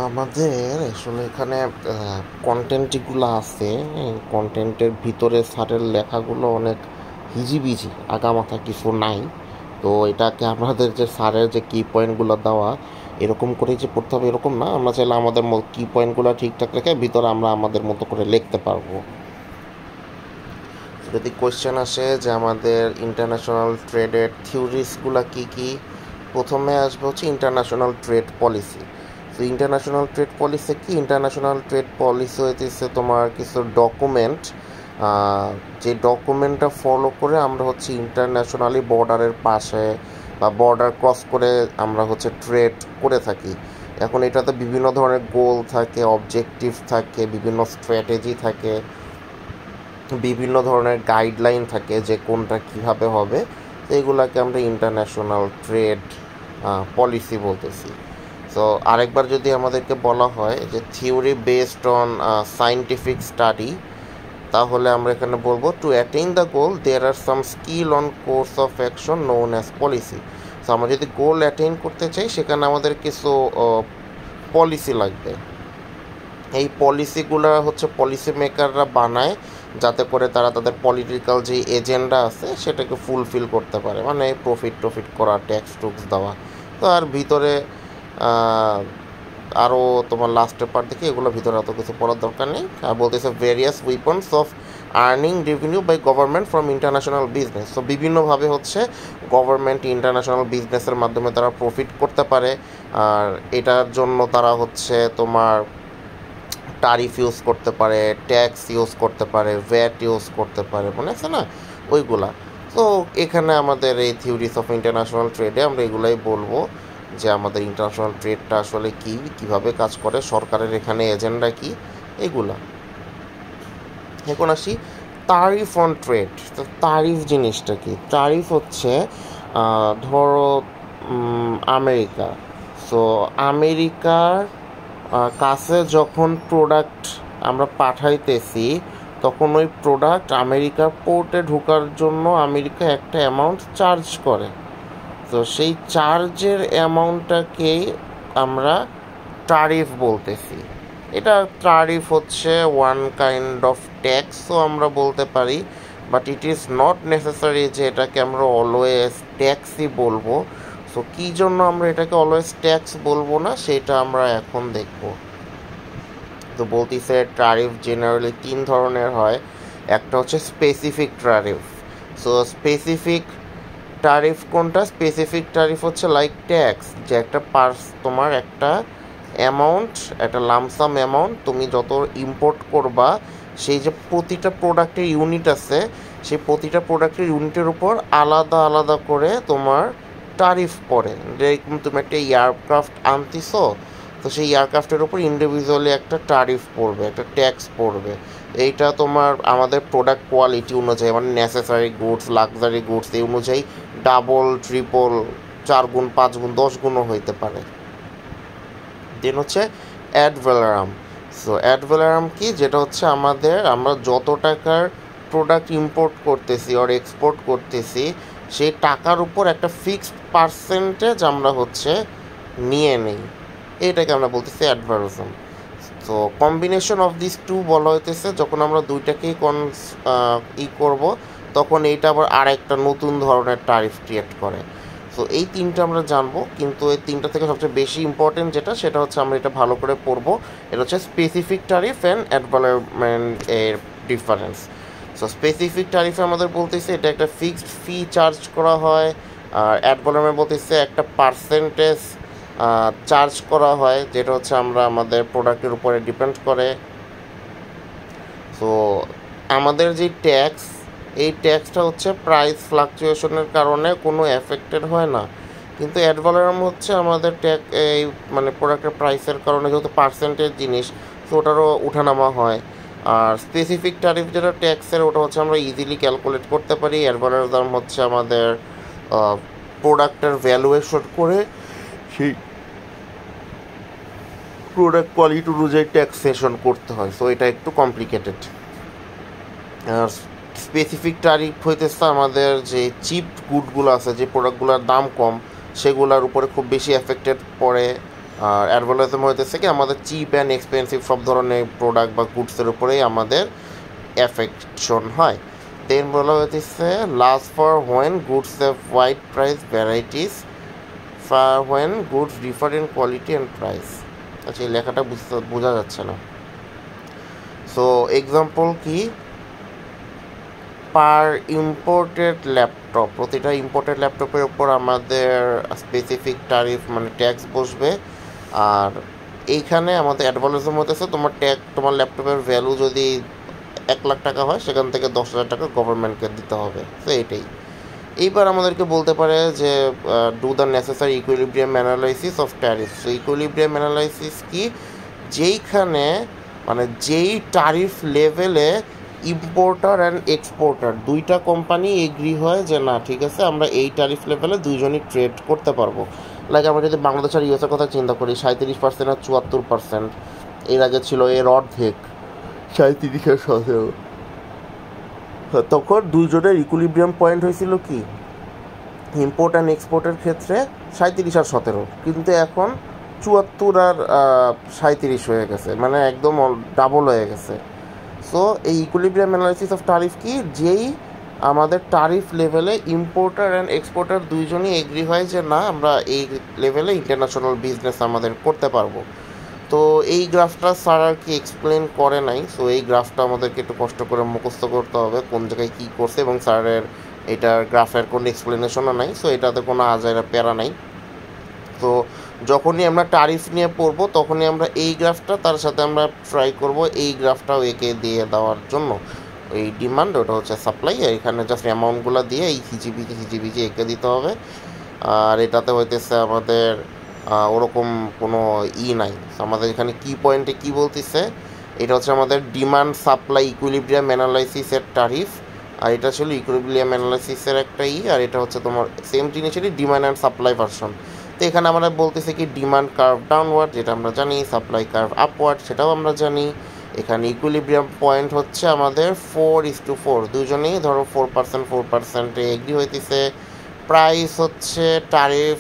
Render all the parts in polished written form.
আমাদের আসলে এখানে কন্টেন্ট যেগুলো আছে, কন্টেন্টের ভিতরে স্যারের লেখাগুলো অনেক হিজিবিজি, আগামাথা কিছু নাই। তো এটাকে আমাদের যে স্যারের যে কি পয়েন্টগুলো দেওয়া এরকম করে যে পড়তে হবে এরকম না। আমরা চাইলে আমাদের কি পয়েন্টগুলো ঠিকঠাক রেখে ভিতরে আমরা আমাদের মতো করে লিখতে পারবো। যদি কোয়েশ্চেন আসে যে আমাদের ইন্টারন্যাশনাল ট্রেডের থিওরিসগুলো কী কী, প্রথমে আসবে হচ্ছে ইন্টারন্যাশনাল ট্রেড পলিসি। তো ইন্টারন্যাশনাল ট্রেড পলিসি কি? ইন্টারন্যাশনাল ট্রেড পলিসি হইতেছে তোমার কিছু ডকুমেন্ট, যে ডকুমেন্টটা ফলো করে আমরা হচ্ছে ইন্টারন্যাশনালি বর্ডারের পাশে বা বর্ডার ক্রস করে আমরা হচ্ছে ট্রেড করে থাকি। এখন এটাতে বিভিন্ন ধরনের গোল থাকে, অবজেক্টিভ থাকে, বিভিন্ন স্ট্র্যাটেজি থাকে, বিভিন্ন ধরনের গাইডলাইন থাকে যে কোনটা কীভাবে হবে। তো এগুলাকে আমরা ইন্টারন্যাশনাল ট্রেড পলিসি বলতেছি। সো আরেকবার যদি আমাদেরকে বলা হয় যে theory based on scientific study, তাহলে আমরা এখানে বলবো to attain the goal there are some skill on course of action known as policy. So আমরা যদি গোল অ্যাটেইন করতে চাই সেখানে আমাদের কিছু পলিসি লাগবে। এই পলিসিগুলো হচ্ছে পলিসি মেকাররা বানায় যাতে করে তারা তাদের পলিটিক্যাল যে এজেন্ডা আছে সেটাকে ফুলফিল করতে পারে, মানে প্রফিট করা, ট্যাক্স টুক্স দেওয়া। তো আর ভিতরে আরও তোমার লাস্টের পার্ট দেখি, এগুলো ভিতরে অত কিছু পড়ার দরকার নেই। আর বলতেছে various weapons of earning revenue by government from international business. তো বিভিন্নভাবে হচ্ছে গভর্নমেন্ট ইন্টারন্যাশনাল বিজনেসের মাধ্যমে তারা প্রফিট করতে পারে। আর এটার জন্য তারা হচ্ছে তোমার টারিফ ইউজ করতে পারে, ট্যাক্স ইউজ করতে পারে, ভ্যাট ইউজ করতে পারে, মনে আছে না ওইগুলা। তো এখানে আমাদের এই থিওরিস অফ ইন্টারন্যাশনাল ট্রেডে আমরা এগুলাই বলবো যে আমাদের ইন্টারন্যাশনাল ট্রেডটা আসলে কী, কীভাবে কাজ করে, সরকারের এখানে এজেন্ডা কী, এগুলা। এখন আসি তারিফ অন ট্রেড। তো তারিফ জিনিসটা কি? তারিফ হচ্ছে ধরো আমেরিকা। সো আমেরিকার কাছে যখন প্রোডাক্ট আমরা পাঠাইতেছি তখন ওই প্রোডাক্ট আমেরিকার পোর্টে ঢোকার জন্য আমেরিকা একটা অ্যামাউন্ট চার্জ করে। তো সেই চার্জের অ্যামাউন্টটাকেই আমরা টারিফ বলতেছি। এটা টারিফ হচ্ছে ওয়ান কাইন্ড অফ ট্যাক্সও আমরা বলতে পারি, but it is not necessary যে এটাকে আমরা অলওয়েজ ট্যাক্সই বলবো। সো কী জন্য আমরা এটাকে অলওয়েজ ট্যাক্স বলবো না সেটা আমরা এখন দেখব। তো বলতেছে ট্যারিফ জেনারেলি তিন ধরনের হয়। একটা হচ্ছে specific tariff. So specific tariff কোনটা? স্পেসিফিক ট্যারিফ হচ্ছে লাইক ট্যাক্স, যে একটা তোমার একটা অ্যামাউন্ট, একটা লামসাম অ্যামাউন্ট তুমি যত ইম্পোর্ট করবা সেই যে প্রতিটা প্রোডাক্টের ইউনিট আছে সেই প্রতিটা প্রোডাক্টের ইউনিটের উপর আলাদা আলাদা করে তোমার ট্যারিফ পড়ে। যেরকম তুমি একটা এয়ারক্রাফট আনতেছো, তো সেই এয়ারক্রাফটের উপর ইন্ডিভিজুয়ালি একটা ট্যারিফ পড়বে, একটা ট্যাক্স পড়বে। এইটা তোমার আমাদের প্রোডাক্ট কোয়ালিটি অনুযায়ী, মানে নেসেসারি গুডস, লাক্সারি গুডস, এই অনুযায়ী ডাবল, ট্রিপল, 4 গুণ, 5 গুণ, 10 গুণও হইতে পারে। দেন হচ্ছে add valorem. So add valorem কি? যেটা হচ্ছে আমরা যত টাকার প্রোডাক্ট ইম্পোর্ট করতেছি আর এক্সপোর্ট করতেছি সেই টাকার উপর একটা ফিক্সড পার্সেন্টেজ আমরা হচ্ছে নিয়ে নেই, এটাকে আমরা বলতেছি অ্যাড ভ্যালোরাম। তো কম্বিনেশন অফ দিস টু বলা হইতেছে যখন আমরা দুইটাকেই করব তখন এইটা আবার আরেকটা নতুন ধরনের ট্যারিফ ক্রিয়েট করে। তো এই তিনটা আমরা জানবো, কিন্তু এই তিনটা থেকে সবচেয়ে বেশি ইম্পর্টেন্ট যেটা সেটা হচ্ছে আমরা এটা ভালো করে পড়বো। এটা হচ্ছে specific tariff and add valorem এর ডিফারেন্স। সো স্পেসিফিক ট্যারিফে আমাদের বলতেছে এটা একটা ফিক্সড ফি চার্জ করা হয়, আর অ্যাড ভ্যালোরামে বলতেছে একটা পার্সেন্টেজ চার্জ করা হয়, যেটা হচ্ছে আমাদের প্রোডাক্টের উপরে ডিপেন্ড করে। সো আমাদের যে ট্যাক্স, এই ট্যাক্সটা হচ্ছে প্রাইস ফ্লাকচুয়েশনের কারণে কোনো এফেক্টেড হয় না, কিন্তু অ্যাড ভ্যালোরাম হচ্ছে আমাদের এই মানে প্রোডাক্টের প্রাইসের কারণে যেহেতু পার্সেন্টেজ জিনিস, তো ওটারও উঠানামা হয়। আর স্পেসিফিক ট্যারিফ যেটা ট্যাক্সের, ওটা হচ্ছে আমরা ইজিলি ক্যালকুলেট করতে পারি। অ্যাড ভ্যালোরাম হচ্ছে আমাদের প্রোডাক্টের ভ্যালুয়েশন করে সেই প্রোডাক্ট কোয়ালিটি অনুযায়ী ট্যাক্সেশন করতে হয়। সো এটা একটু কমপ্লিকেটেড। আর স্পেসিফিক ট্যারিফ হইতেছে আমাদের যে চিপ গুডগুলো আছে, যে প্রোডাক্টগুলোর দাম কম, সেগুলোর উপরে খুব বেশি এফেক্টেড পড়ে। আর অ্যাডভার্টাইজম হইতেছে কি আমাদের চিপ অ্যান্ড এক্সপেন্সিভ সব ধরনের প্রোডাক্ট বা গুডসের উপরেই আমাদের এফেকশন হয়। দেন বলা হইতেছে last for when goods have wide price varieties when goods differ in quality and price. আচ্ছা, এই লেখাটা বোঝা যাচ্ছে না। সো এক্সাম্পল কি, পার ইম্পোর্টেড ল্যাপটপ, প্রতিটা ইম্পোর্টেড ল্যাপটপের উপর আমাদের স্পেসিফিক ট্যারিফ মানে ট্যাক্স বসবে। আর এইখানে আমাদের অ্যাডভার্টাইজম হতেছে তোমার ল্যাপটপের ভ্যালু যদি 1,00,000 টাকা হয় সেখান থেকে 10,000 টাকা গভর্নমেন্টকে দিতে হবে। তো এটাই এইবার আমাদেরকে বলতে পারে যে do the necessary equilibrium analysis of tariff. So equilibrium analysis কি, যেইখানে মানে যেই ট্যারিফ লেভেলে ইম্পোর্টার অ্যান্ড এক্সপোর্টার দুইটা কোম্পানি এগ্রি হয় যে না ঠিক আছে আমরা এই ট্যারিফ লেভেলে দুইজনই ট্রেড করতে পারবো। লাইক আমরা যদি বাংলাদেশ আর ইউএসের কথা চিন্তা করি, 37% আর 74%, এর আগে ছিল এর অর্ধেক 37-17। তখন দুইজনের ইকুইলিব্রিয়াম পয়েন্ট হয়েছিল কি, ইম্পোর্ট অ্যান্ড এক্সপোর্টের ক্ষেত্রে 37 আর 17, কিন্তু এখন 74 আর 37 হয়ে গেছে, মানে একদম ডাবল হয়ে গেছে। সো এই ইকুইলিব্রিয়াম অ্যানালাইসিস অফ ট্যারিফ কি, যেই আমাদের ট্যারিফ লেভেলে ইম্পোর্টার অ্যান্ড এক্সপোর্টার দুইজনই এগ্রি হয় যে না আমরা এই লেভেলে ইন্টারন্যাশনাল বিজনেস আমাদের করতে পারবো। তো এই গ্রাফটা স্যার আর কি এক্সপ্লেন করে নাই। সো এই গ্রাফটা আমাদেরকে একটু কষ্ট করে মুখস্থ করতে হবে কোন জায়গায় কী করছে, এবং স্যারের এটার গ্রাফের কোনো এক্সপ্লেনেশনও নাই। সো এটাতে কোনো আজাইরা প্যারা নাই। তো যখনই আমরা ট্যারিফ নিয়ে পড়বো তখনই আমরা এই গ্রাফটা তার সাথে আমরা ট্রাই করব এই গ্রাফটাও একে দিয়ে দেওয়ার জন্য। এই ডিমান্ড ওটা হচ্ছে সাপ্লাই, এখানে জাস্ট অ্যামাউন্টগুলো দিয়ে এই হিজিবিজি এঁকে দিতে হবে। আর এটাতে হইতেছে আমাদের ওরকম কোনো নাই। আমাদের এখানে কি পয়েন্টে কি বলতেছে, এটা হচ্ছে আমাদের ডিমান্ড সাপ্লাই ইকুইলিব্রিয়াম অ্যানালাইসিসের ট্যারিফ, আর এটা ছিল ইকুইলিব্রিয়াম অ্যানালাইসিসের একটা আর এটা হচ্ছে তোমার সেম জিনিসেরই ডিমান্ড অ্যান্ড সাপ্লাই ভার্সন। তো এখানে আমরা বলতেছি কি ডিমান্ড কার্ভ ডাউনওয়ার্ড, যেটা আমরা জানি, সাপ্লাই কার্ভ আপওয়ার্ড, সেটাও আমরা জানি। এখানে ইকুইলিব্রিয়াম পয়েন্ট হচ্ছে আমাদের 4:4, দুজনেই ধরো 4% এগ্রি হইতেছে। প্রাইস হচ্ছে ট্যারিফ,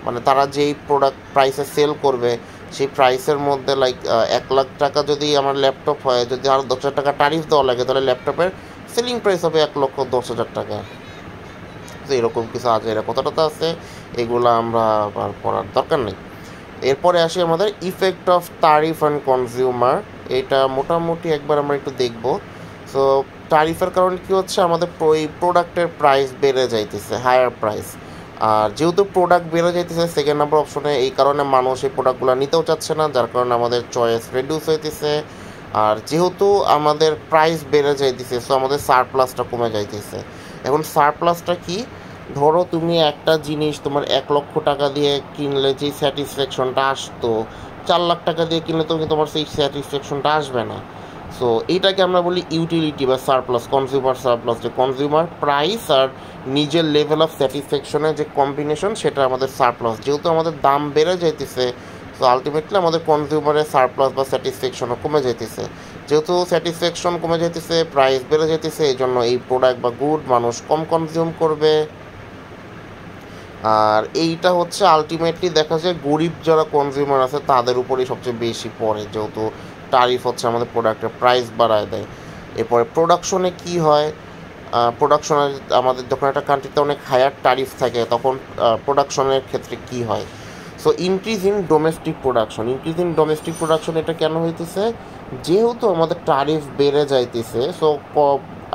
মানে তারা যেই প্রোডাক্ট প্রাইসে সেল করবে সেই প্রাইসের মধ্যে লাইক 1,00,000 টাকা যদি আমার ল্যাপটপ হয়, যদি আরও 10,000 টাকা ট্যারিফ দেওয়া লাগে তাহলে ল্যাপটপের সেলিং প্রাইস হবে 1,10,000 টাকা। তো এরকম কিছু আছে, এরা কতটা আছে এগুলো আমরা পড়ার দরকার নেই। এরপরে আসি আমাদের effect of tariff and consumer. এটা মোটামুটি একবার আমরা একটু দেখব। সো ট্যারিফের কারণে কী হচ্ছে, আমাদের এই প্রোডাক্টের প্রাইস বেড়ে যাইতেছে, হায়ার প্রাইস। আর যেহেতু প্রোডাক্ট বেড়ে যাইতেছে সেকেন্ড নাম্বার অপশনে, এই কারণে মানুষ এই প্রোডাক্টগুলো নিতেও চাচ্ছে না, যার কারণে আমাদের চয়েস রিডিউস হইতেছে। আর যেহেতু আমাদের প্রাইস বেড়ে যাইতেছে সো আমাদের সারপ্লাসটা কমে যাইতেছে। এখন সারপ্লাসটা কি, ধরো তুমি একটা জিনিস তোমার 1,00,000 টাকা দিয়ে কিনলে যেই স্যাটিসফ্যাকশনটা আসতো, 4,00,000 টাকা দিয়ে কিনলে তো তোমার সেই স্যাটিসফ্যাকশনটা আসবে না। সো এইটাকে আমরা বলি ইউটিলিটি বা সারপ্লাস, কনজিউমার সারপ্লাস, যে কনজিউমার প্রাইস আর নিজের লেভেল অফ স্যাটিসফ্যাকশনের যে কম্বিনেশন সেটা আমাদের সারপ্লাস। যেহেতু আমাদের দাম বেড়ে যাইতেছে সো আলটিমেটলি আমাদের কনজিউমারের সারপ্লাস বা স্যাটিসফ্যাকশনও কমে যাইতেছে। যেহেতু স্যাটিসফ্যাকশন কমে যাইতেছে, প্রাইস বেড়ে যাইতেছে, এই জন্য এই প্রোডাক্ট বা গুড মানুষ কম কনজিউম করবে। আর এইটা হচ্ছে আলটিমেটলি দেখা যায় গরিব যারা কনজিউমার আছে তাদের উপরেই সবচেয়ে বেশি পড়ে, যেহেতু ট্যারিফ হচ্ছে আমাদের প্রোডাক্টের প্রাইস বাড়ায় দেয়। এরপরে প্রোডাকশনে কি হয়, প্রোডাকশনে আমাদের যখন একটা কান্ট্রিতে অনেক হায়ার ট্যারিফ থাকে তখন প্রোডাকশনের ক্ষেত্রে কি হয়। So increase in domestic production এটা কেন হইতেছে, যেহেতু আমাদের ট্যারিফ বেড়ে যাইতেছে সো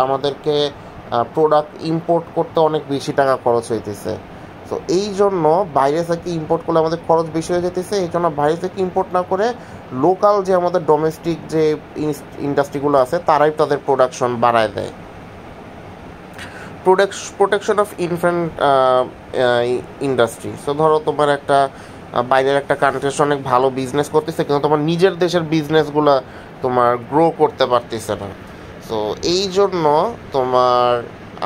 আমাদেরকে প্রোডাক্ট ইম্পোর্ট করতে অনেক বেশি টাকা খরচ হইতেছে। তো এই জন্য বাইরে থেকে ইম্পোর্ট করলে আমাদের খরচ বেশি হয়ে যেতেছে, এই জন্য বাইরে থেকে ইম্পোর্ট না করে লোকাল যে আমাদের ডোমেস্টিক যে ইন্ডাস্ট্রিগুলো আছে তারাই তাদের প্রোডাকশন বাড়ায় দেয়। Protection of infant industry. So ধরো তোমার একটা বাইরের একটা কান্ট্রির অনেক ভালো বিজনেস করতেছে কিন্তু তোমার নিজের দেশের বিজনেসগুলো তোমার গ্রো করতে পারতেছে না। সো এই জন্য তোমার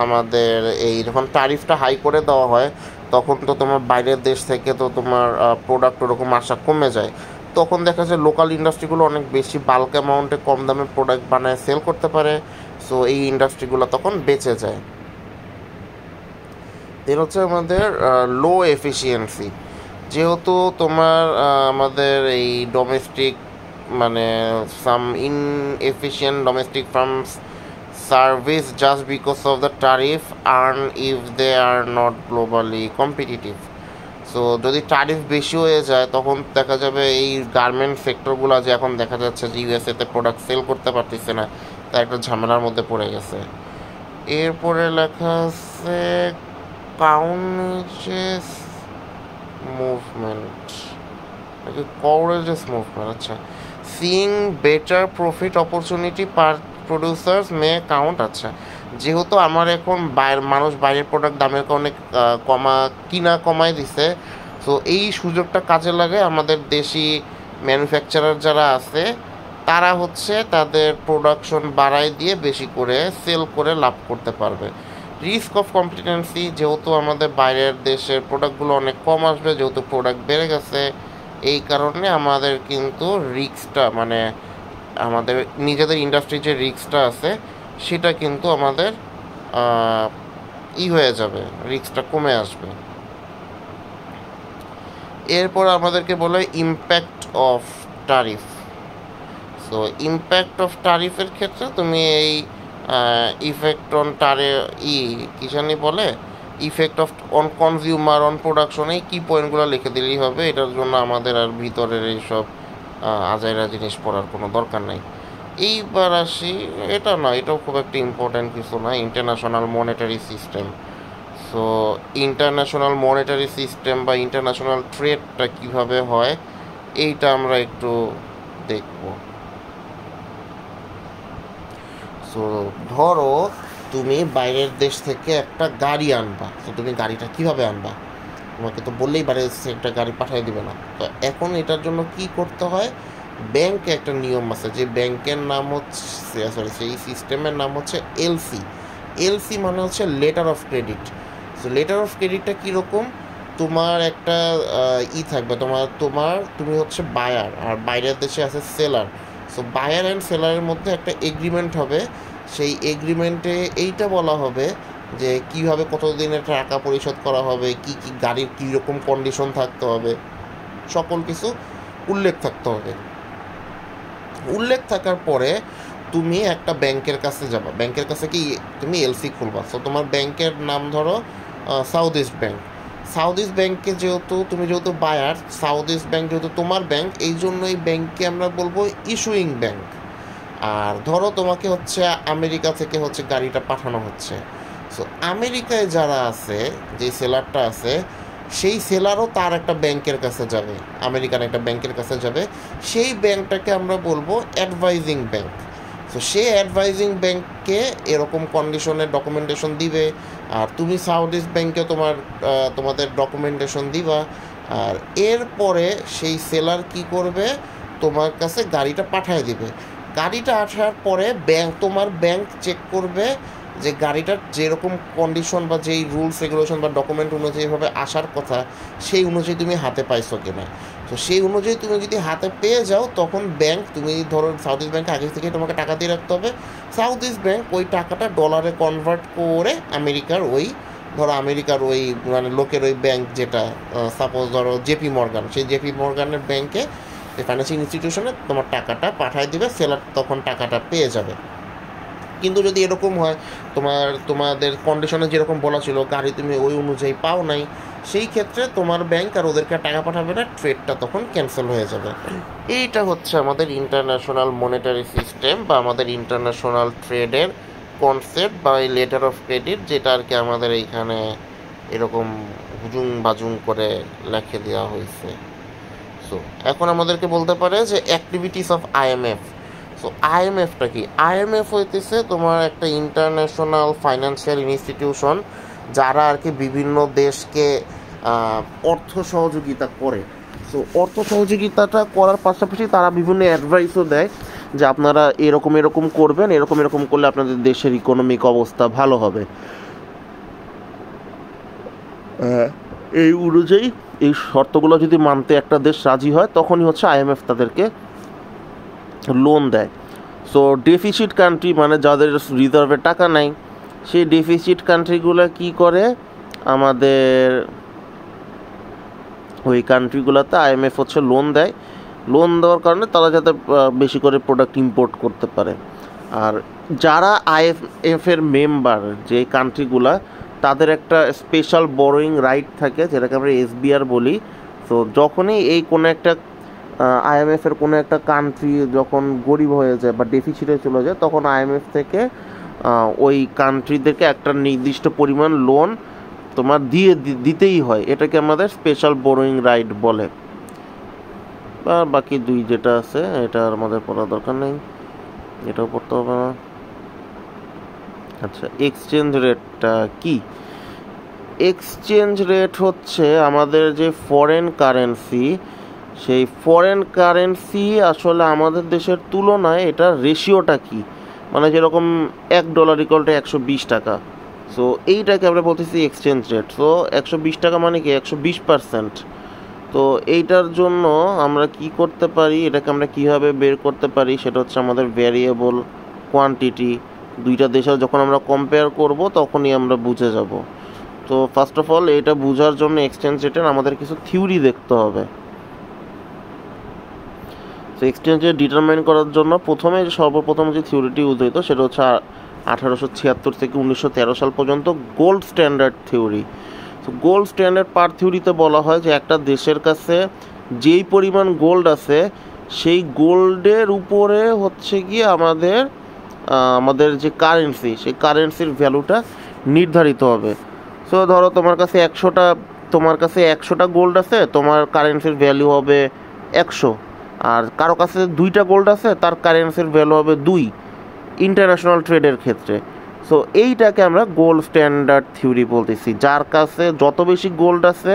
আমাদের এই যখন ট্যারিফটা হাই করে দেওয়া হয় তখন তো তোমার বাইরের দেশ থেকে তো তোমার প্রোডাক্ট ওরকম আসা কমে যায়। তখন দেখা যায় লোকাল ইন্ডাস্ট্রিগুলো অনেক বেশি বাল্ক অ্যামাউন্টে কম দামে প্রোডাক্ট বানায় সেল করতে পারে। সো এই ইন্ডাস্ট্রিগুলো তখন বেঁচে যায়। দেন হচ্ছে আমাদের লো এফিসিয়েন্সি। যেহেতু তোমার আমাদের এই ডোমেস্টিক মানে some inefficient domestic firms service just because of the tariff earn if they are not globally competitive. So যদি ট্যারিফ বেশি হয়ে যায় তখন দেখা যাবে এই গার্মেন্ট সেক্টরগুলো যে এখন দেখা যাচ্ছে যে ইউএসএতে প্রোডাক্ট সেল করতে পারতেছে না, তা একটা ঝামেলার মধ্যে পড়ে গেছে। এরপরে লেখা আছে কাউন্টেস মুভমেন্ট, কভারেজেস মুভমেন্ট। আচ্ছা, সিইং বেটার প্রফিট অপরচুনিটি পার প্রডিউসার্স মে কাউন্ট। আচ্ছা, যেহেতু আমার এখন মানুষ বাইরের প্রোডাক্ট দামের অনেক কমায় দিছে, সো এই সুযোগটা কাজে লাগে আমাদের দেশি ম্যানুফ্যাকচারার যারা আছে তারা হচ্ছে তাদের প্রোডাকশন বাড়ায় দিয়ে বেশি করে সেল করে লাভ করতে পারবে। রিস্ক অফ কম্পিটেন্সি, যেহেতু আমাদের বাইরের দেশের প্রোডাক্টগুলো অনেক কম আসবে, যেহেতু প্রোডাক্ট বেড়ে গেছে, এই কারণে আমাদের কিন্তু রিস্কটা মানে আমাদের নিজেদের ইন্ডাস্ট্রির যে রিস্কটা আছে সেটা কিন্তু আমাদের হয়ে যাবে, রিস্কটা কমে আসবে। এরপর আমাদেরকে বলে impact of tariff. So impact of ট্যারিফের ক্ষেত্রে তুমি এই ইফেক্ট অন কি জানি বলে, effect of on consumer on production, এই কি পয়েন্টগুলো লিখে দিলেই হবে। এটার জন্য আমাদের আর ভিতরের এইসব আজাইরা জিনিস পড়ার কোনো দরকার নাই। এইবার আসি, এটা না, এটাও খুব একটা ইম্পর্ট্যান্ট কিছু না, international monetary system. So international monetary system বা ইন্টারন্যাশনাল ট্রেডটা কীভাবে হয় এইটা আমরা একটু দেখব। সো ধরো তুমি বাইরের দেশ থেকে একটা গাড়ি আনবা, তো তুমি গাড়িটা কীভাবে আনবা? তোমাকে তো বললেই বাইরের দেশে একটা গাড়ি পাঠিয়ে দিবে না। তো এখন এটার জন্য কি করতে হয়, ব্যাংকে একটা নিয়ম আছে, যে ব্যাংকের নাম হচ্ছে সেই সিস্টেমের নাম হচ্ছে এলসি। এলসি মানে হচ্ছে letter of credit. So letter of ক্রেডিটটা কীরকম, তোমার একটা থাকবে, তুমি হচ্ছে বায়ার আর বাইরের দেশে আছে সেলার। সো বায়ার অ্যান্ড সেলারের মধ্যে একটা এগ্রিমেন্ট হবে, সেই এগ্রিমেন্টে এইটা বলা হবে যে কীভাবে কতদিনের টাকা পরিশোধ করা হবে, কি কি গাড়ির কীরকম কন্ডিশন থাকতে হবে, সকল কিছু উল্লেখ থাকতে হবে। উল্লেখ থাকার পরে তুমি একটা ব্যাংকের কাছে যাবা, ব্যাংকের কাছে কি তুমি এলসি খুলবা। সো তোমার ব্যাংকের নাম ধরো south east bank. South east ব্যাংকে তুমি যেহেতু বায়ার, সাউথ ইস্ট ব্যাংক যেহেতু তোমার ব্যাংক, এই জন্য এই ব্যাংককে আমরা বলবো ইস্যুইং ব্যাংক। আর ধরো তোমাকে হচ্ছে আমেরিকা থেকে হচ্ছে গাড়িটা পাঠানো হচ্ছে। সো আমেরিকায় যারা আছে, যে সেলারটা আছে, সেই সেলারও তার একটা ব্যাংকের কাছে যাবে, আমেরিকান একটা ব্যাংকের কাছে যাবে, সেই ব্যাংকটাকে আমরা বলবো অ্যাডভাইজিং ব্যাংক। তো সে অ্যাডভাইজিং ব্যাংককে এরকম কন্ডিশনের ডকুমেন্টেশন দিবে, আর তুমি সাউথ ইস্ট ব্যাংকে তোমাদের ডকুমেন্টেশন দিবা। আর এরপরে সেই সেলার কি করবে, তোমার কাছে গাড়িটা পাঠিয়ে দিবে। গাড়িটা আসার পরে তোমার ব্যাংক চেক করবে যে গাড়িটার যেরকম কন্ডিশন বা যেই রুলস রেগুলেশন বা ডকুমেন্ট অনুযায়ীভাবে আসার কথা, সেই অনুযায়ী তুমি হাতে পাইছো কিনা। তো সেই অনুযায়ী তুমি যদি হাতে পেয়ে যাও, তখন ব্যাংক, তুমি ধরো সাউথ ইস্ট ব্যাংকে আগে থেকে তোমাকে টাকা দিয়ে রাখতে হবে, সাউথ ইস্ট ব্যাংক ওই টাকাটা ডলারে কনভার্ট করে আমেরিকার ওই মানে লোকের ওই ব্যাংক, যেটা সাপোজ ধরো জেপি মর্গান, সেই জেপি মর্গানের ব্যাংকে, ফাইন্যান্সিয়াল ইনস্টিটিউশনে তোমার টাকাটা পাঠিয়ে দেবে, সেলার তখন টাকাটা পেয়ে যাবে। কিন্তু যদি এরকম হয় তোমাদের কন্ডিশনে যেরকম বলা ছিল গাড়ি তুমি ওই অনুযায়ী পাও নাই, সেই ক্ষেত্রে তোমার ব্যাংক আর ওদেরকে টাকা পাঠাবে না, ট্রেডটা তখন ক্যান্সেল হয়ে যাবে। এইটা হচ্ছে আমাদের ইন্টারন্যাশনাল মনিটারি সিস্টেম বা আমাদের ইন্টারন্যাশনাল ট্রেডের কনসেপ্ট বা এই লেটার অফ ক্রেডিট, যেটা আর কি আমাদের এইখানে এরকম হুজুং বাজুং করে লিখে দেওয়া হয়েছে। সো এখন আমাদেরকে বলতে পারে যে অ্যাক্টিভিটিস অফ আইএমএফ। সো আইএমএফটা কি? আইএমএফ হইতেছে তোমার একটা ইন্টারন্যাশনাল ফাইন্যান্সিয়াল ইনস্টিটিউশন, যারা আর কি বিভিন্ন দেশকে অর্থ সহযোগিতা করে। সো অর্থ সহযোগিতাটা করার পাশাপাশি তারা বিভিন্ন অ্যাডভাইসও দেয় যে আপনারা এরকম করবেন, এরকম করলে আপনাদের দেশের ইকোনমিক অবস্থা ভালো হবে। এই অনুযায়ী এই শর্তগুলো যদি মানতে একটা দেশ রাজি হয়, তখনই হচ্ছে আইএমএফ তাদেরকে লোন দেয়। সো ডেফিসিট কান্ট্রি মানে যাদের রিজার্ভে টাকা নাই, সেই ডেফিসিট কান্ট্রিগুলো কি করে, আমাদের ওই কান্ট্রিগুলোতে আইএমএফ হচ্ছে লোন দেয়, লোন দেওয়ার কারণে তারা যাতে বেশি করে প্রোডাক্ট ইম্পোর্ট করতে পারে। আর যারা আইএমএফের মেম্বার যে কান্ট্রিগুলা, তাদের একটা স্পেশাল বরোয়িং রাইট থাকে, যেটাকে আমরা এসবিআর বলি। তো যখনই এই কোনো একটা আইএমএফের কোনো একটা কান্ট্রি যখন গরিব হয়ে যায় বা ডেফিসিটে চলে যায়, তখন আইএমএফ থেকে ওই কান্ট্রিদেরকে একটা নির্দিষ্ট পরিমাণ লোন তোমার দিতেই হয়। এটাকে আমাদের স্পেশাল বোরোয়িং রাইট বলে। আর বাকি দুই যেটা আছে এটা আমাদের পড়ার দরকার নেই, এটাও পড়তে হবে না। আচ্ছা, এক্সচেঞ্জ রেটটা কি? এক্সচেঞ্জ রেট হচ্ছে আমাদের যে ফরেন কারেন্সি, সেই ফরেন কারেন্সি আসলে আমাদের দেশের তুলনায় এটা রেশিওটা কি, মানে যেরকম $1 = 120 টাকা। সো এইটাকে আমরা বলতেছি এক্সচেঞ্জ রেট। সো 120 টাকা মানে কি 120%। তো এইটার জন্য আমরা কি করতে পারি, এটাকে আমরা কীভাবে বের করতে পারি, সেটা হচ্ছে আমাদের ভ্যারিয়েবল কোয়ান্টিটি। দুইটা দেশের যখন আমরা কম্পেয়ার করব তখনই আমরা বুঝে যাব। তো ফার্স্ট অফ অল এটা বোঝার জন্য এক্সচেঞ্জ রেটের আমাদের কিছু থিওরি দেখতে হবে। তো এক্সচেঞ্জ রেট ডিটারমাইন করার জন্য সর্বপ্রথম যে থিওরিটি ইউজ হইতো সেটা হচ্ছে 1876 থেকে 1913 সাল পর্যন্ত গোল্ড স্ট্যান্ডার্ড থিওরি। তো গোল্ড স্ট্যান্ডার্ড পার থিওরিতে বলা হয় যে একটা দেশের কাছে যেই পরিমাণ গোল্ড আছে সেই গোল্ডের উপরে হচ্ছে গিয়ে আমাদের যে কারেন্সি, সেই কারেন্সির ভ্যালুটা নির্ধারিত হবে। সো ধরো তোমার কাছে 100টা গোল্ড আছে, তোমার কারেন্সির ভ্যালু হবে 100। আর কারো কাছে 2টা গোল্ড আছে, তার কারেন্সির ভ্যালু হবে 2 ইন্টারন্যাশনাল ট্রেডের ক্ষেত্রে। সো এইটাকে আমরা গোল্ড স্ট্যান্ডার্ড থিওরি বলতেছি। যার কাছে যত বেশি গোল্ড আছে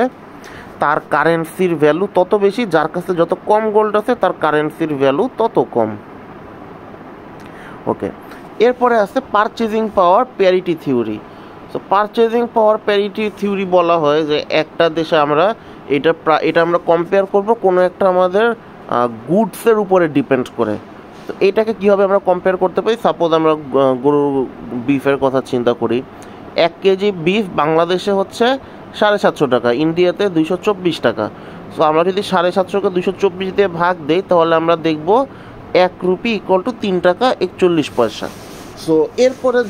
তার কারেন্সির ভ্যালু তত বেশি, যার কাছে যত কম গোল্ড আছে তার কারেন্সির ভ্যালু তত কম। ওকে, এরপরে আছে পারচেজিং পাওয়ার প্যারিটি থিওরি। সো পারচেজিং পাওয়ার প্যারিটি থিওরি বলা হয় যে একটা দেশে আমরা এটা আমরা কম্পেয়ার করব কোনো একটা আমাদের গুডসের উপরে ডিপেন্ড করে। তো এটাকে কীভাবে আমরা কম্পেয়ার করতে পারি, সাপোজ আমরা গরুর বিফের কথা চিন্তা করি। 1 কেজি বিফ বাংলাদেশে হচ্ছে 750 টাকা, ইন্ডিয়াতে 224 টাকা। সো আমরা যদি 750কে 224 দিয়ে ভাগ দিই তাহলে আমরা দেখব 1 রুপি = 3 টাকা 41 পয়সা। সো এরপরে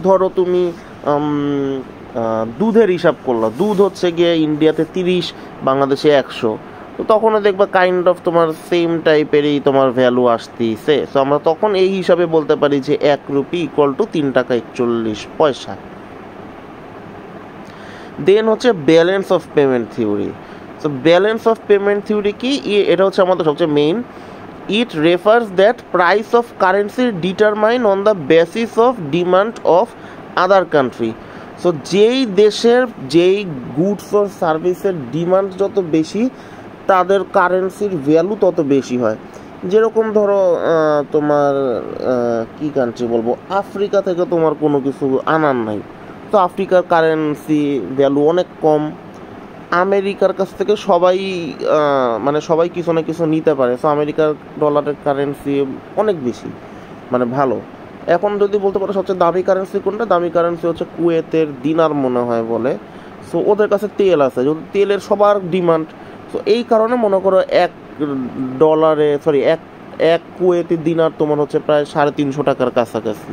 ধরো তুমি দুধের হিসাব করলো, দুধ হচ্ছে গিয়ে ইন্ডিয়াতে 30, বাংলাদেশে 100। তো তখনও দেখবা কাইন্ড অফ তোমার সেম টাইপেরই তোমার ভ্যালু আসতেছে। সো আমরা তখন এই হিসাবে বলতে পারি যে 1 রুপি = 3 টাকা 41 পয়সা। দেন হচ্ছে balance of payment theory. So balance of payment theory কি? এটা হচ্ছে আমাদের সবচেয়ে main. It refers that price of currency determine on the basis of demand of other country. So যেই দেশের যেই গুডস ও সার্ভিসের ডিমান্ড যত বেশি, তাদের কারেন্সির ভ্যালু তত বেশি হয়। যেরকম ধরো তোমার কি কান্ট্রি বলবো, আফ্রিকা থেকে তোমার কোনো কিছু আনার নাই, তো আফ্রিকার কারেন্সি ভ্যালু অনেক কম। আমেরিকার কাছ থেকে সবাই কিছু না কিছু নিতে পারে, সো আমেরিকার ডলারের কারেন্সি অনেক বেশি, মানে ভালো। এখন যদি বলতে পারো সবচেয়ে দামি কারেন্সি কোনটা, দামি কারেন্সি হচ্ছে কুয়েতের দিনার মনে হয় বলে। সো ওদের কাছে তেল আছে, যদি তেলের সবার ডিমান্ড। সো এই কারণে মনে করো এক কুয়েতি দিনার তোমার হচ্ছে প্রায় 350 টাকার কাছাকাছি।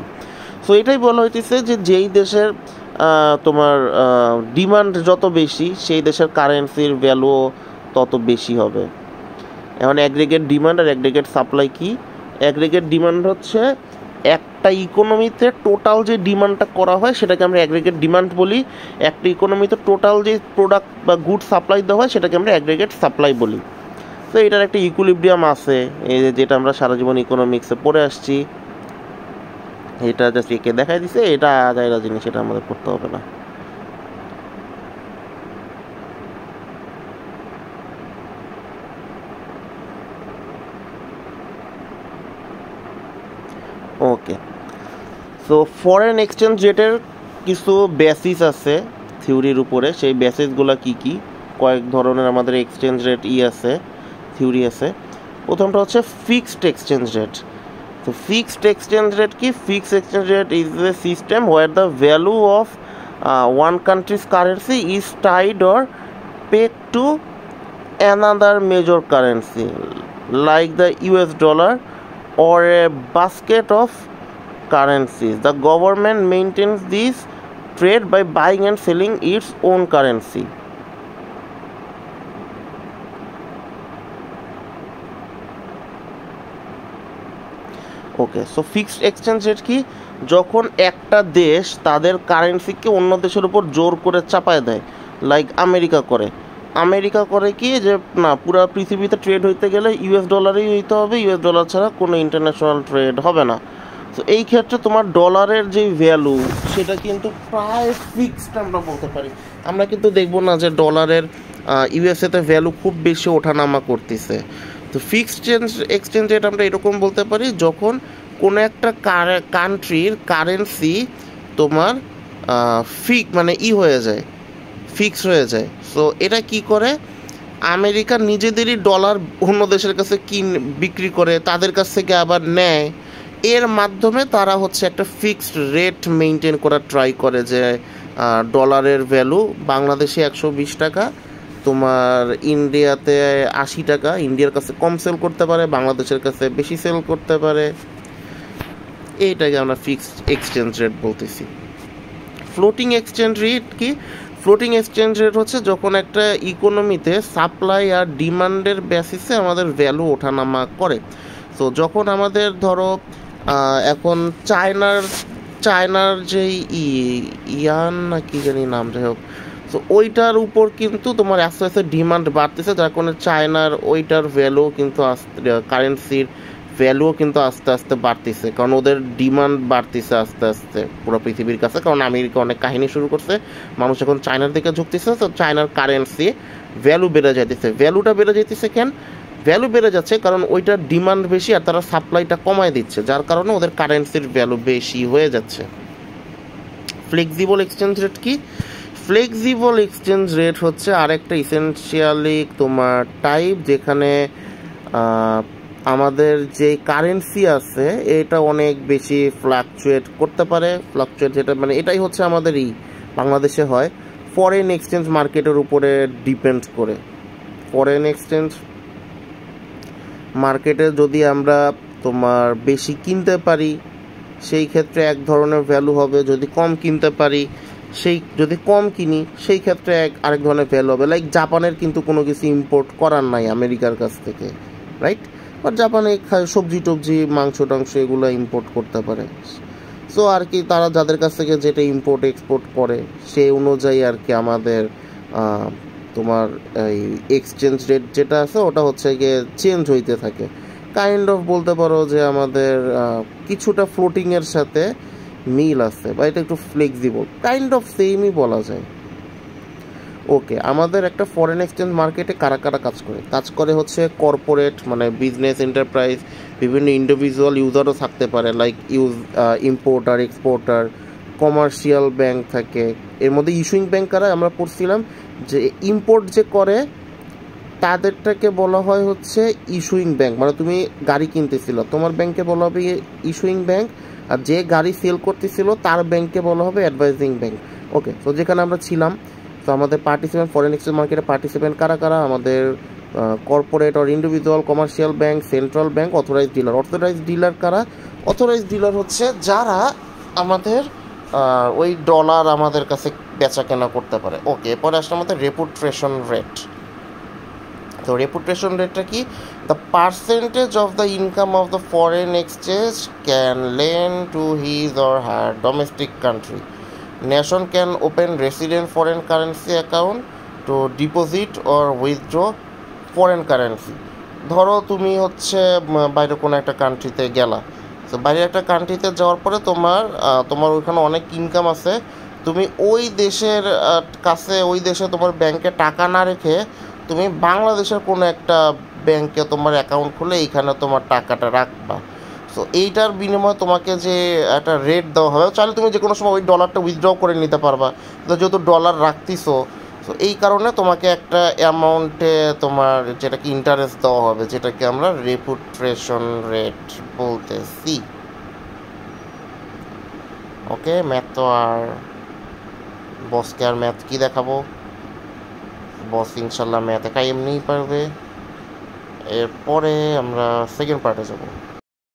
সো এটাই বলা হইতেছে যে যেই দেশের তোমার ডিমান্ড যত বেশি, সেই দেশের কারেন্সির ভ্যালুও তত বেশি হবে। এখন অ্যাগ্রিগেট ডিমান্ড আর অ্যাগ্রিগেট সাপ্লাই কি? অ্যাগ্রিগেট ডিমান্ড হচ্ছে একটা ইকোনমিতে টোটাল যে ডিমান্ডটা করা হয় সেটাকে আমরা অ্যাগ্রিগেট ডিমান্ড বলি। একটা ইকোনমিতে টোটাল যে প্রোডাক্ট বা গুড সাপ্লাই দেওয়া হয় সেটাকে আমরা অ্যাগ্রিগেট সাপ্লাই বলি। তো এটার একটা ইকুইলিব্রিয়াম আছে, এই যেটা আমরা সারা জীবন ইকোনমিক্সে পড়ে আসছি। এটা জাস্ট একে দেখাই দিছে, এটা আজাইরা জিনিস, এটা আমাদের পড়তে হবে না। ওকে, সো ফরেন এক্সচেঞ্জ রেটের কিছু বেসিস আছে থিওরির উপরে। সেই বেসিসগুলো কি কি? কয়েক ধরনের আমাদের এক্সচেঞ্জ রেট থিওরি আছে। প্রথমটা হচ্ছে ফিক্সড এক্সচেঞ্জ রেট। তো ফিক্সড এক্সচেঞ্জ রেট কি? Fixed exchange rate is a system where the value of one country's currency is tied or pegged to another major currency like the US dollar or a basket of currencies. The government maintains this trade by buying and selling its own currency. Okay, so fixed exchange rate কি? যখন একটা দেশ তাদের কারেন্সিকে অন্য দেশের উপর জোর করে চাপায় দেয়, লাইক আমেরিকা করে কি যে না, পুরো পৃথিবীতে ট্রেড হইতে গেলে ইউএস ডলারেই হইতে হবে, ইউএস ডলার ছাড়া কোনো ইন্টারন্যাশনাল ট্রেড হবে না। তো এই ক্ষেত্রে তোমার ডলারের যে ভ্যালু সেটা কিন্তু প্রায় ফিক্সড আমরা বলতে পারি। আমরা কিন্তু দেখবো না যে ডলারের ইউএসএতে ভ্যালু খুব বেশি ওঠানামা করতেছে। তো ফিক্সড এক্সচেঞ্জ রেট আমরা এরকম বলতে পারি যখন কোনো একটা কান্ট্রির কারেন্সি তোমার মানে হয়ে যায়, ফিক্স হয়ে যায়। সো এটা কি করে, আমেরিকা নিজেদেরই ডলার অন্য দেশের কাছে বিক্রি করে, তাদের কাছ থেকে আবার নেয়, এর মাধ্যমে তারা হচ্ছে একটা ফিক্সড রেট মেনটেন করার ট্রাই করে যে ডলারের ভ্যালু বাংলাদেশে 120 টাকা, তোমার ইন্ডিয়াতে 80 টাকা, ইন্ডিয়ার কাছে কম সেল করতে পারে, বাংলাদেশের কাছে বেশি সেল করতে পারে, এইটাকে আমরা ফিক্সড এক্সচেঞ্জ রেট বলতেছি। ফ্লোটিং এক্সচেঞ্জ রেট কি? ফ্লোটিং এক্সচেঞ্জ রেট হচ্ছে যখন একটা ইকোনমিতে সাপ্লাই আর ডিমান্ডের বেসিসে আমাদের ভ্যালু ওঠানামা করে। তো যখন আমাদের ধরো এখন চায়নার যেই ইয়ান না কি জানি নাম, যাই হোক, তো ওইটার উপর কিন্তু তোমার আস্তে আস্তে ডিমান্ড বাড়তেছে, যার কারণে চায়নার ওইটার ভ্যালু কিন্তু কারেন্সির ভ্যালুও কিন্তু আস্তে আস্তে বাড়তেছে, কারণ ওদের ডিমান্ড বাড়তেছে আস্তে আস্তে পুরো পৃথিবীর কাছে। কারণ আমেরিকা অনেক কাহিনী শুরু করছে, মানুষ এখন চায়নার দিকে ঝুঁকতেছে, তো চায়নার কারেন্সি ভ্যালু বেড়ে যাইতেছে। ভ্যালুটা বেড়ে যাইতেছে কেন? ভ্যালু বেড়ে যাচ্ছে কারণ ওইটার ডিমান্ড বেশি আর তারা সাপ্লাইটা কমায় দিচ্ছে, যার কারণে ওদের কারেন্সির ভ্যালু বেশি হয়ে যাচ্ছে। ফ্লেক্সিবল এক্সচেঞ্জ রেট কি? ফ্লেক্সিবল এক্সচেঞ্জ রেট হচ্ছে আরেকটা ইসেনশিয়ালি তোমার টাইপ, যেখানে আমাদের যে কারেন্সি আছে এটা অনেক বেশি ফ্লাকচুয়েট করতে পারে। যেটা মানে এটাই হচ্ছে আমাদের বাংলাদেশে হয় ফরেন এক্সচেঞ্জ মার্কেটের উপরে ডিপেন্ড করে। ফরেন এক্সচেঞ্জ মার্কেটে যদি আমরা তোমার বেশি কিনতে পারি সেই ক্ষেত্রে এক ধরনের ভ্যালু হবে, যদি কম কিনতে পারি যদি কম কিনি সেই ক্ষেত্রে আরেক ধরনের ভ্যালু হবে। লাইক জাপানের কিন্তু কোনো কিছু ইম্পোর্ট করার নাই আমেরিকার কাছ থেকে, রাইট? বাট জাপানে সবজি টবজি মাংস টাংস এগুলো ইম্পোর্ট করতে পারে। সো আর কি তারা যাদের কাছ থেকে যেটা ইম্পোর্ট এক্সপোর্ট করে সেই অনুযায়ী আর কি আমাদের তোমার এই এক্সচেঞ্জ রেট যেটা আছে ওটা হচ্ছে গিয়ে চেঞ্জ হইতে থাকে। কাইন্ড অফ বলতে পারো যে আমাদের কিছুটা ফ্লোটিংয়ের সাথে মিল আছে, বা এটা একটু ফ্লেক্সিবল, কাইন্ড অফ সেমই বলা যায়। ওকে, আমাদের একটা ফরেন এক্সচেঞ্জ মার্কেটে কারা কারা কাজ করে হচ্ছে কর্পোরেট মানে বিজনেস এন্টারপ্রাইজ, বিভিন্ন ইন্ডিভিজুয়াল ইউজারও থাকতে পারে, like importer exporter, commercial bank থাকে। এর মধ্যে ইস্যুইং ব্যাংক কারা আমরা পড়ছিলাম যে ইম্পোর্ট যে করে তাদেরটাকে বলা হয় হচ্ছে ইস্যুইং ব্যাংক। মানে তুমি গাড়ি কিনতেছিল, তোমার ব্যাংকে বলা হবে ইস্যুইং ব্যাংক, আর যে গাড়ি সেল করতেছিল তার ব্যাংকে বলা হবে অ্যাডভাইজিং ব্যাংক। ওকে, তো যেখানে আমরা ছিলাম, তো আমাদের পার্টিসিপেন্ট ফরেন এক্সচেঞ্জ মার্কেটে পার্টিসিপেন্ট কারা আমাদের কর্পোরেট আর individual, commercial bank, central bank, authorised dealer. Authorised dealer কারা? অথরাইজড ডিলার হচ্ছে যারা আমাদের ওই ডলার আমাদের কাছে বেচা কেনা করতে পারে। ওকে, এরপরে আসলে আমাদের রেপুটেশন রেট। তো রেপুটেশন রেটটা কি? The percentage of the income of the foreign exchange can lane to his or her domestic country. Nation can open resident foreign currency account to deposit or withdraw foreign currency. ধরো তুমি হচ্ছে বাইরে কোনো একটা কান্ট্রিতে গেলা, তো বাইরে একটা কান্ট্রিতে যাওয়ার পরে তোমার ওইখানে অনেক ইনকাম আছে, তুমি ওই দেশের কাছে ওই দেশে তোমার ব্যাংকে টাকা না রেখে তুমি বাংলাদেশের কোনো একটা ব্যাংকে তোমার অ্যাকাউন্ট খুলে এইখানে তোমার টাকাটা রাখবা। সো এইটার বিনিময়ে তোমাকে যে একটা রেট দেওয়া হবে, চাইলে তুমি যে কোনো সময় ওই ডলারটা উইথড্র করে নিতে পারবা, তো যেহেতু ডলার রাখতিছো, সো এই কারণে তোমাকে একটা অ্যামাউন্টে তোমার যেটাকে ইন্টারেস্ট দেওয়া হবে, যেটাকে আমরা রেপুটেশন রেট বলতেছি। ওকে, ম্যাথ তো আর বসকে আর ম্যাথ কি দেখাবো, বস ইনশাল্লাহ ম্যাথ একা এমনিই পারবে। এরপরে আমরা সেকেন্ড পার্টে যাব।